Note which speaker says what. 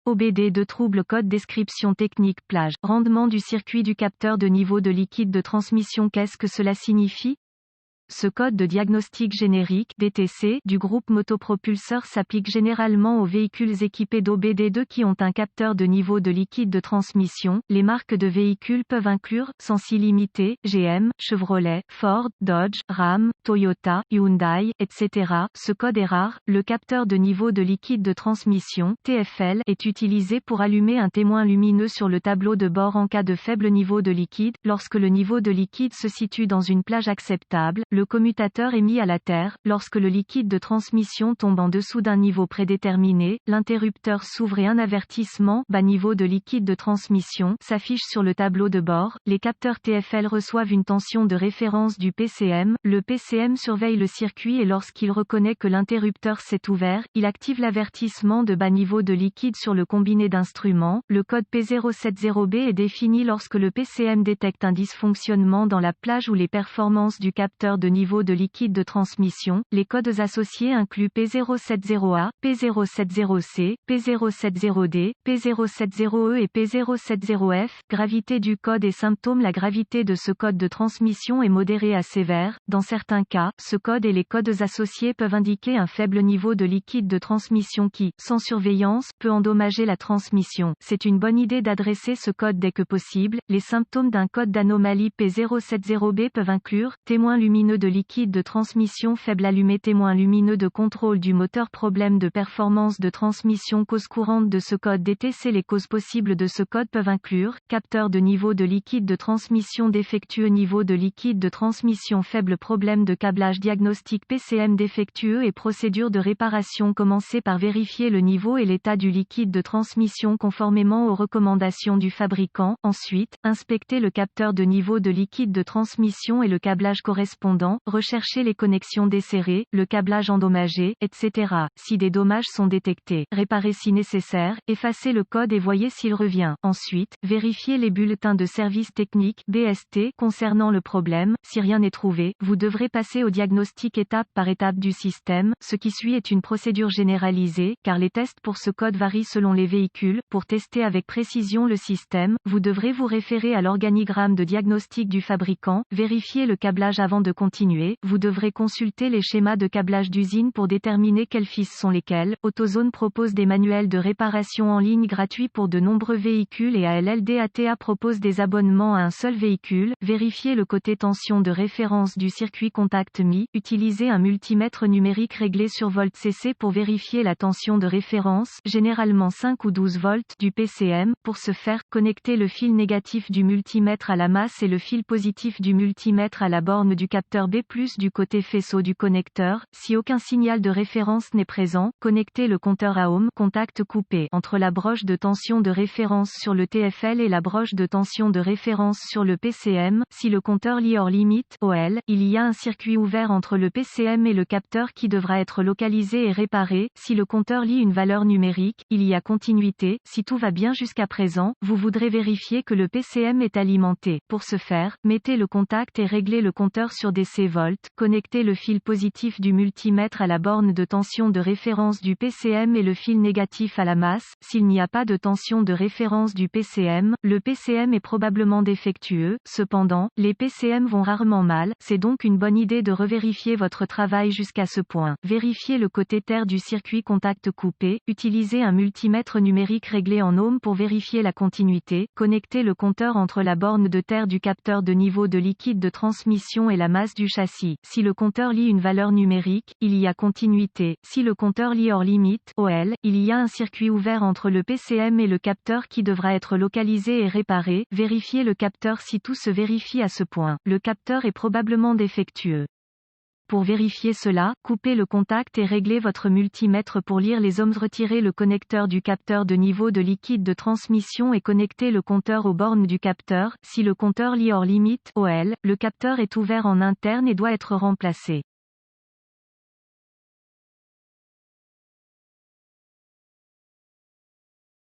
Speaker 1: OBD2 trouble code description technique plage. Rendement du circuit du capteur de niveau de liquide de transmission. Qu'est-ce que cela signifie? Ce code de diagnostic générique (DTC) du groupe motopropulseur s'applique généralement aux véhicules équipés d'OBD2 qui ont un capteur de niveau de liquide de transmission. Les marques de véhicules peuvent inclure Sensi Limited, GM, Chevrolet, Ford, Dodge, Ram, Toyota, Hyundai, etc. Ce code est rare. Le capteur de niveau de liquide de transmission (TFL) est utilisé pour allumer un témoin lumineux sur le tableau de bord en cas de faible niveau de liquide. Lorsque le niveau de liquide se situe dans une plage acceptable, le commutateur est mis à la terre. Lorsque le liquide de transmission tombe en dessous d'un niveau prédéterminé, l'interrupteur s'ouvre et un avertissement bas niveau de liquide de transmission s'affiche sur le tableau de bord. Les capteurs TFL reçoivent une tension de référence du PCM. Le PCM surveille le circuit et lorsqu'il reconnaît que l'interrupteur s'est ouvert, il active l'avertissement de bas niveau de liquide sur le combiné d'instruments. Le code P070B est défini lorsque le PCM détecte un dysfonctionnement dans la plage ou les performances du capteur de niveau de liquide de transmission. Les codes associés incluent P070A, P070C, P070D, P070E et P070F. Gravité du code et symptômes. La gravité de ce code de transmission est modérée à sévère. Dans certains cas, ce code et les codes associés peuvent indiquer un faible niveau de liquide de transmission qui, sans surveillance, peut endommager la transmission. C'est une bonne idée d'adresser ce code dès que possible. Les symptômes d'un code d'anomalie P070B peuvent inclure témoin lumineux de liquide de transmission faible allumé, témoin lumineux de contrôle du moteur, problème de performance de transmission. Cause courante de ce code DTC. Les causes possibles de ce code peuvent inclure capteur de niveau de liquide de transmission défectueux, niveau de liquide de transmission faible, problème de câblage, diagnostic PCM défectueux et procédure de réparation. Commencez par vérifier le niveau et l'état du liquide de transmission conformément aux recommandations du fabricant. Ensuite, inspectez le capteur de niveau de liquide de transmission et le câblage correspondant. Recherchez les connexions desserrées, le câblage endommagé, etc. Si des dommages sont détectés, réparez si nécessaire, effacez le code et voyez s'il revient. Ensuite, vérifiez les bulletins de service technique (BST) concernant le problème. Si rien n'est trouvé, vous devrez passer au diagnostic étape par étape du système. Ce qui suit est une procédure généralisée, car les tests pour ce code varient selon les véhicules. Pour tester avec précision le système, vous devrez vous référer à l'organigramme de diagnostic du fabricant, vérifier le câblage avant de continuer. Vous devrez consulter les schémas de câblage d'usine pour déterminer quels fils sont lesquels. AutoZone propose des manuels de réparation en ligne gratuits pour de nombreux véhicules et ALLDATA propose des abonnements à un seul véhicule. Vérifiez le côté tension de référence du circuit Contact Me. Utilisez un multimètre numérique réglé sur volt CC pour vérifier la tension de référence, généralement 5 ou 12 volts, du PCM. Pour ce faire, connectez le fil négatif du multimètre à la masse et le fil positif du multimètre à la borne du capteur B+ du côté faisceau du connecteur. Si aucun signal de référence n'est présent, connectez le compteur à ohm, contact coupé, entre la broche de tension de référence sur le TFL et la broche de tension de référence sur le PCM. Si le compteur lit hors limite (OL), il y a un circuit ouvert entre le PCM et le capteur qui devra être localisé et réparé. Si le compteur lit une valeur numérique, il y a continuité. Si tout va bien jusqu'à présent, vous voudrez vérifier que le PCM est alimenté. Pour ce faire, mettez le contact et réglez le compteur sur DC volts. Connectez le fil positif du multimètre à la borne de tension de référence du PCM et le fil négatif à la masse. S'il n'y a pas de tension de référence du PCM, le PCM est probablement défectueux. Cependant, les PCM vont rarement mal, c'est donc une bonne idée de revérifier votre travail jusqu'à ce point. Vérifiez le côté terre du circuit contact coupé. Utilisez un multimètre numérique réglé en ohms pour vérifier la continuité. Connectez le compteur entre la borne de terre du capteur de niveau de liquide de transmission et la masse du châssis. Si le compteur lit une valeur numérique, il y a continuité. Si le compteur lit hors limite (OL), il y a un circuit ouvert entre le PCM et le capteur qui devra être localisé et réparé. Vérifiez le capteur. Si tout se vérifie à ce point, le capteur est probablement défectueux. Pour vérifier cela, coupez le contact et réglez votre multimètre pour lire les ohms. Retirez le connecteur du capteur de niveau de liquide de transmission et connectez le compteur aux bornes du capteur. Si le compteur lit hors limite (OL), le capteur est ouvert en interne et doit être remplacé.